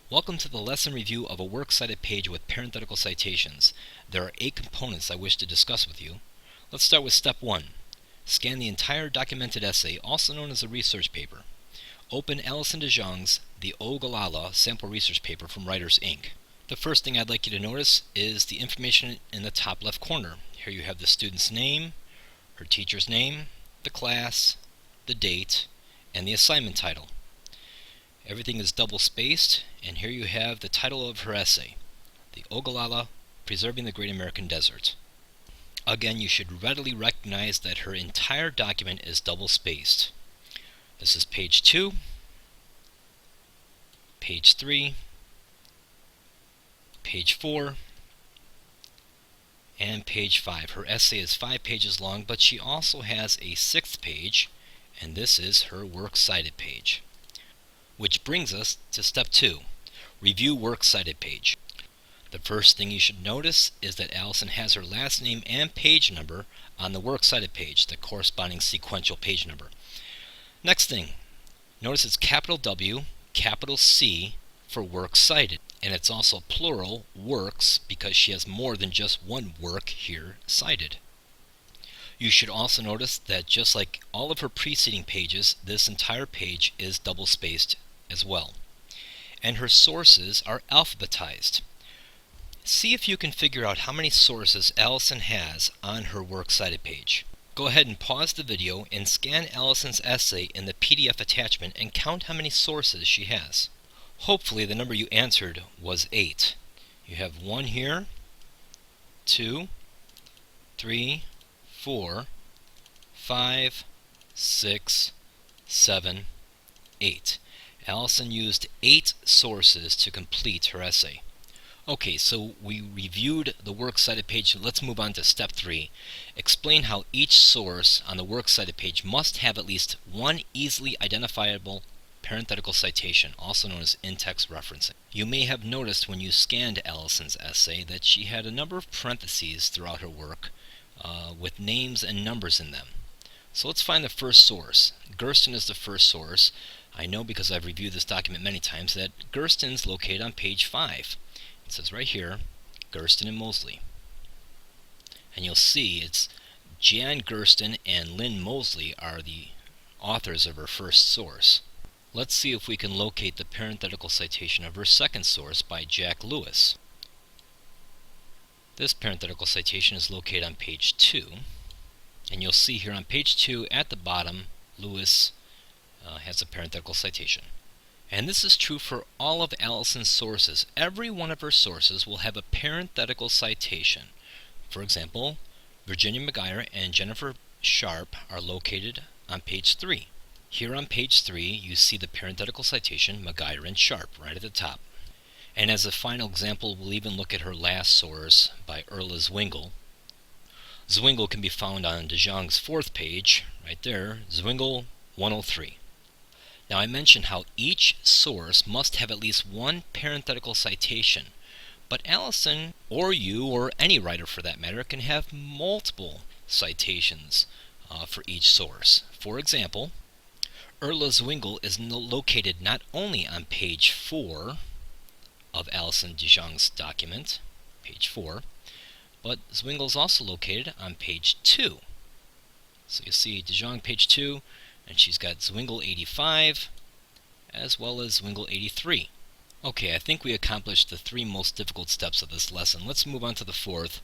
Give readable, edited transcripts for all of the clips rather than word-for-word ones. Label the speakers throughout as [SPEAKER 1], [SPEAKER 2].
[SPEAKER 1] Welcome to the lesson review of a works cited page with parenthetical citations. There are 8 components I wish to discuss with you. Let's start with step 1. Scan the entire documented essay, also known as a research paper. Open Alison DeJong's The Ogallala sample research paper from Writers Inc. The first thing I'd like you to notice is the information in the top left corner. Here you have the student's name, her teacher's name, the class, the date, and the assignment title. Everything is double spaced, and here you have the title of her essay, The Ogallala, Preserving the Great American Desert. Again, you should readily recognize that her entire document is double spaced. This is page 2, page 3, page 4, and page 5. Her essay is 5 pages long, but she also has a 6th page, and this is her works cited page. Which brings us to step 2, review works cited page. The first thing you should notice is that Alison has her last name and page number on the works cited page, the corresponding sequential page number. Next thing, notice it's capital W, capital C for works cited, and it's also plural works because she has more than just one work here cited. You should also notice that just like all of her preceding pages, this entire page is double spaced as well. And her sources are alphabetized. See if you can figure out how many sources Alison has on her works cited page. Go ahead and pause the video and scan Alison's essay in the PDF attachment and count how many sources she has. Hopefully the number you answered was 8. You have 1 here, 2, 3, 4, 5, 6, 7, 8. Alison used 8 sources to complete her essay. Okay, so we reviewed the works cited page. Let's move on to step 3. Explain how each source on the works cited page must have at least one easily identifiable parenthetical citation, also known as in-text referencing. You may have noticed when you scanned Alison's essay that she had a number of parentheses throughout her work with names and numbers in them. So let's find the first source. Gersten is the first source. I know because I've reviewed this document many times that Gersten's located on page 5. It says right here, Gersten and Mosley. And you'll see it's Jan Gersten and Lynn Mosley are the authors of her first source. Let's see if we can locate the parenthetical citation of her second source by Jack Lewis. This parenthetical citation is located on page 2. And you'll see here on page 2 at the bottom, Lewis has a parenthetical citation. And this is true for all of Alison's sources. Every one of her sources will have a parenthetical citation. For example, Virginia McGuire and Jennifer Sharp are located on page 3. Here on page 3, you see the parenthetical citation McGuire and Sharp right at the top. And as a final example, we'll even look at her last source by Erla Zwingli. Zwingli can be found on DeJong's 4th page, right there, Zwingli 103. Now I mentioned how each source must have at least one parenthetical citation, but Alison, or you, or any writer for that matter, can have multiple citations for each source. For example, Erla Zwingli is located not only on page 4 of Alison DeJong's document, page 4, but Zwingli is also located on page 2. So you see DeJong page 2, and she's got Zwingli 85, as well as Zwingli 83. Okay, I think we accomplished the 3 most difficult steps of this lesson. Let's move on to the 4th.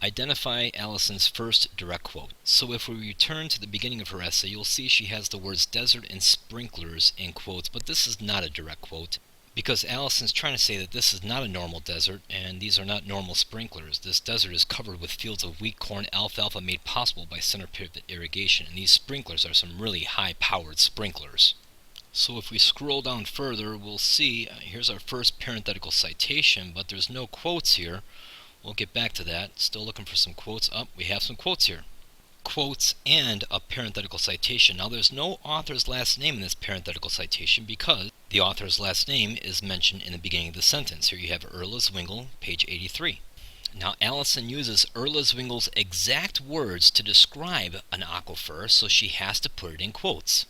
[SPEAKER 1] Identify Alison's first direct quote. So if we return to the beginning of her essay, you'll see she has the words desert and sprinklers in quotes, but this is not a direct quote, because Alison's trying to say that this is not a normal desert, and these are not normal sprinklers. This desert is covered with fields of wheat, corn, alfalfa made possible by center pivot irrigation, and these sprinklers are some really high-powered sprinklers. So if we scroll down further, we'll see, here's our first parenthetical citation, but there's no quotes here. We'll get back to that. Still looking for some quotes. We have some quotes here. Quotes and a parenthetical citation. Now there's no author's last name in this parenthetical citation because the author's last name is mentioned in the beginning of the sentence. Here you have Erla Zwingli, page 83. Now Alison uses Erla Zwingli's exact words to describe an aquifer, so she has to put it in quotes.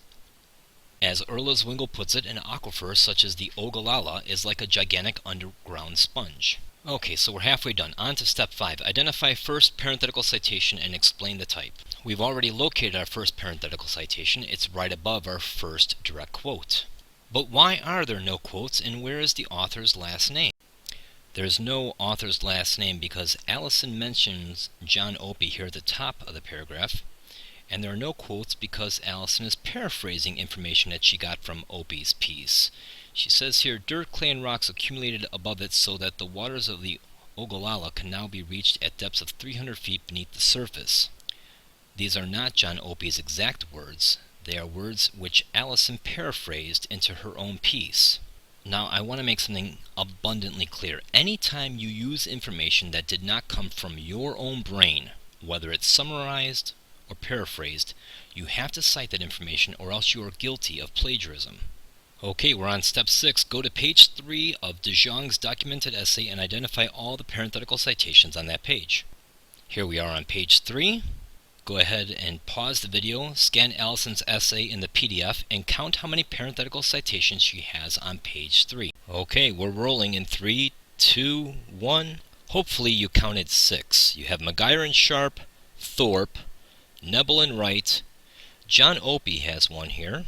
[SPEAKER 1] As Erla Zwingli puts it, an aquifer such as the Ogallala is like a gigantic underground sponge. Okay, so we're halfway done. On to step 5. Identify first parenthetical citation and explain the type. We've already located our first parenthetical citation. It's right above our first direct quote. But why are there no quotes, and where is the author's last name? There's no author's last name because Allison mentions John Opie here at the top of the paragraph, and there are no quotes because Allison is paraphrasing information that she got from Opie's piece. She says here, dirt, clay, and rocks accumulated above it so that the waters of the Ogallala can now be reached at depths of 300 feet beneath the surface. These are not John Opie's exact words. They are words which Allison paraphrased into her own piece. Now, I want to make something abundantly clear. Anytime you use information that did not come from your own brain, whether it's summarized or paraphrased, you have to cite that information or else you are guilty of plagiarism. Okay, we're on step 6. Go to page 3 of De Jong's documented essay and identify all the parenthetical citations on that page. Here we are on page 3. Go ahead and pause the video, scan Allison's essay in the PDF, and count how many parenthetical citations she has on page 3. Okay, we're rolling in 3, 2, 1. Hopefully you counted 6. You have Maguire and Sharp, Thorpe, Nebel and Wright. John Opie has one here.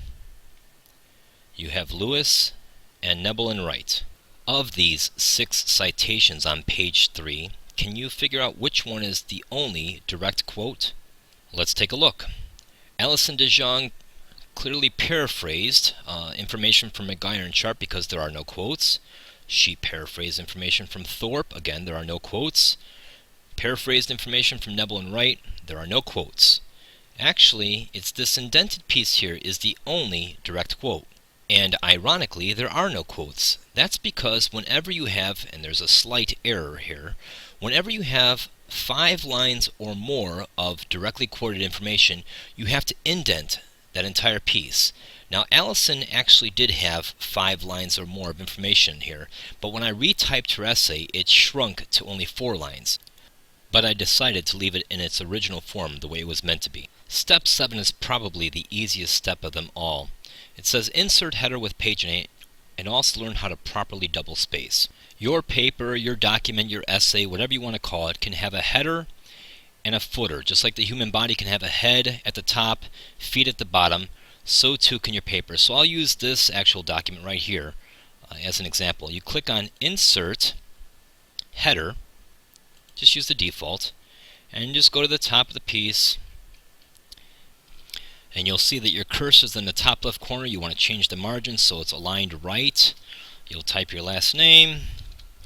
[SPEAKER 1] You have Lewis and Nebel and Wright. Of these 6 citations on page 3, can you figure out which one is the only direct quote? Let's take a look. Allison De Jong clearly paraphrased information from Maguire and Sharp because there are no quotes. She paraphrased information from Thorpe. Again, there are no quotes. Paraphrased information from Nebel and Wright. There are no quotes. Actually, it's this indented piece here is the only direct quote. And ironically, there are no quotes. That's because whenever you have, and there's a slight error here, whenever you have 5 lines or more of directly quoted information, you have to indent that entire piece. Now, Allison actually did have 5 lines or more of information here, but when I retyped her essay, it shrunk to only 4 lines. But I decided to leave it in its original form, the way it was meant to be. Step 7 is probably the easiest step of them all. It says insert header with paginate and also learn how to properly double space. Your paper, your document, your essay, whatever you want to call it, can have a header and a footer. Just like the human body can have a head at the top, feet at the bottom, so too can your paper. So I'll use this actual document right here as an example. You click on Insert, Header, just use the default, and just go to the top of the piece, and you'll see that your cursor is in the top left corner. You want to change the margin so it's aligned right. You'll type your last name,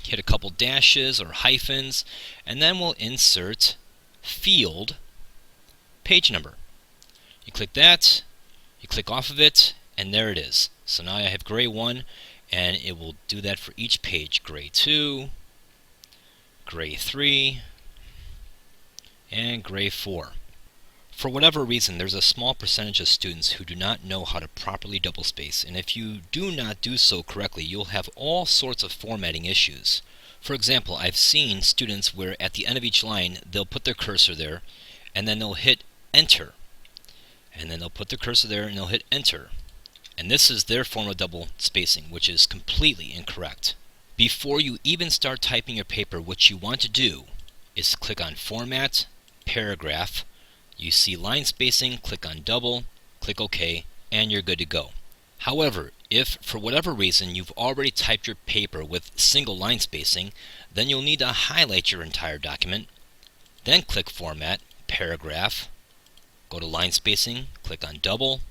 [SPEAKER 1] hit a couple dashes or hyphens, and then we'll insert field page number. You click that, you click off of it, and there it is. So now I have gray 1, and it will do that for each page. Gray 2, gray 3, and gray 4. For whatever reason, there's a small percentage of students who do not know how to properly double space, and if you do not do so correctly, you'll have all sorts of formatting issues. For example, I've seen students where at the end of each line, they'll put their cursor there, and then they'll hit Enter. And then they'll put their cursor there, and they'll hit Enter. And this is their form of double spacing, which is completely incorrect. Before you even start typing your paper, what you want to do is click on Format, Paragraph. You see line spacing, click on double, click OK, and you're good to go. However, if for whatever reason you've already typed your paper with single line spacing, then you'll need to highlight your entire document, then click Format, Paragraph, go to line spacing, click on double,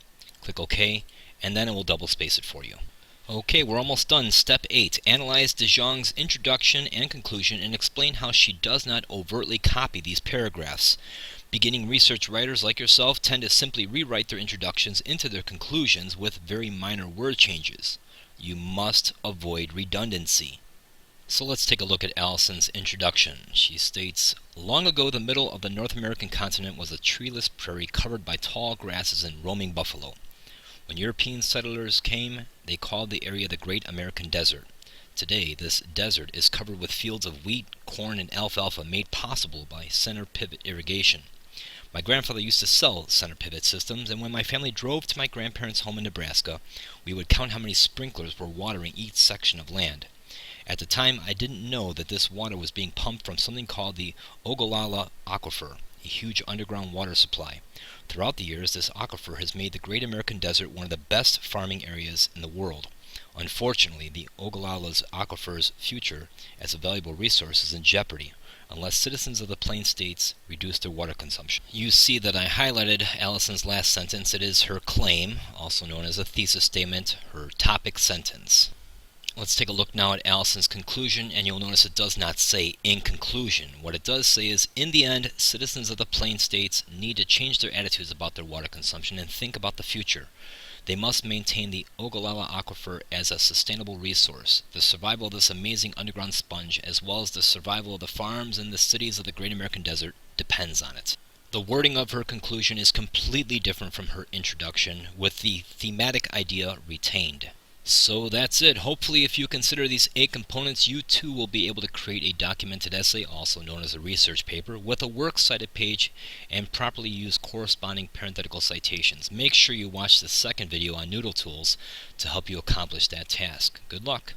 [SPEAKER 1] click OK, and then it will double space it for you. Okay, we're almost done. Step 8. Analyze De Jong's introduction and conclusion and explain how she does not overtly copy these paragraphs. Beginning research writers like yourself tend to simply rewrite their introductions into their conclusions with very minor word changes. You must avoid redundancy. So let's take a look at Allison's introduction. She states, long ago the middle of the North American continent was a treeless prairie covered by tall grasses and roaming buffalo. When European settlers came, they called the area the Great American Desert. Today, this desert is covered with fields of wheat, corn, and alfalfa made possible by center pivot irrigation. My grandfather used to sell center pivot systems, and when my family drove to my grandparents' home in Nebraska, we would count how many sprinklers were watering each section of land. At the time, I didn't know that this water was being pumped from something called the Ogallala Aquifer, a huge underground water supply. Throughout the years, this aquifer has made the Great American Desert one of the best farming areas in the world. Unfortunately, the Ogallala Aquifer's future as a valuable resource is in jeopardy unless citizens of the Plain States reduce their water consumption. You see that I highlighted Allison's last sentence. It is her claim, also known as a thesis statement, her topic sentence. Let's take a look now at Allison's conclusion, and you'll notice it does not say in conclusion. What it does say is, in the end, citizens of the Plain States need to change their attitudes about their water consumption and think about the future. They must maintain the Ogallala Aquifer as a sustainable resource. The survival of this amazing underground sponge, as well as the survival of the farms and the cities of the Great American Desert, depends on it. The wording of her conclusion is completely different from her introduction, with the thematic idea retained. So that's it. Hopefully, if you consider these 8 components, you too will be able to create a documented essay, also known as a research paper, with a works cited page and properly use corresponding parenthetical citations. Make sure you watch the second video on Noodle Tools to help you accomplish that task. Good luck.